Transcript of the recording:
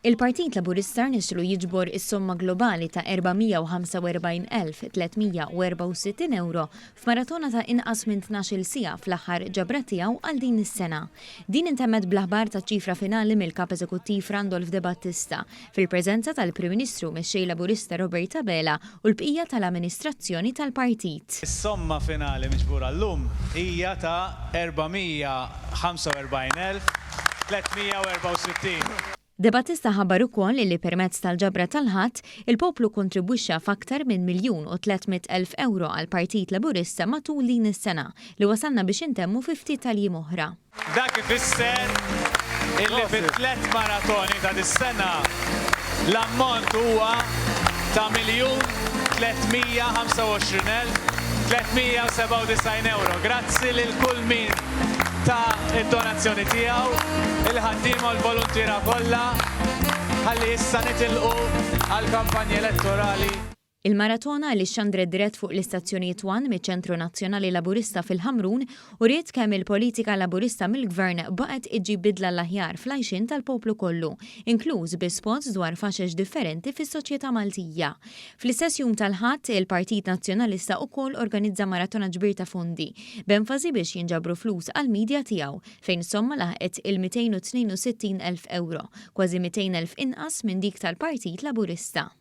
Il-Partit Laburista rnexxielu jiġbor is-somma globali ta' 445,364 euro f'maratona ta' inqas minn 12 siegħa fl-aħħar ġabra tiegħu għal din is-sena. Din intemmet bl-aħbar ta' ċifra finali mill-Kap Eżekuttiv Randolph De Battista fil-preżenza tal-Prim Ministru mexxej Laburista Robert Abela u l-bqija tal-amministrazzjoni tal-partit. Is-somma finali miġbura llum hija ta' 445,364. De Battista ħabbar ukoll li permezz tal-ġabra tal-ħadd il-poplu kontribwixxa f'aktar minn 1,300,000 euro għal Partit Laburista matul din is-sena li wasalna biex intemmu fi ftit tal-jiem oħra. Dak ifisser illi fit-tlet maratoni ta' dis-sena l-ammont huwa ta' 1,325,397 euro. Grazzi lil kull min ta' id-donazzjoni tiegħu, il-ħaddiema u l-volontira kollha ħalli issa nitilqu għall-kampanji elettorali. Il-maratona li xandret dirett fuq l-istazzjonijiet 1 miċ-Ċentru Nazzjonali Laburista fil-Ħamrun u ried kemm il-politika Laburista mill-Gvern baqgħet iġġib bidla l-aħjar fl-għajxin tal-poplu kollu, inkluż bi spots dwar faxex differenti fis-soċjetà Maltija. Fl-istess jum tal-ħadd il-Partit Nazzjonalista wkoll organizza maratona ġbir ta' fondi b'enfasi biex jinġabru flus għall-midja tiegħu fejn somma laħqet il-262,000 euro, kważi 200,000 inqas minn dik tal-Partit Laburista.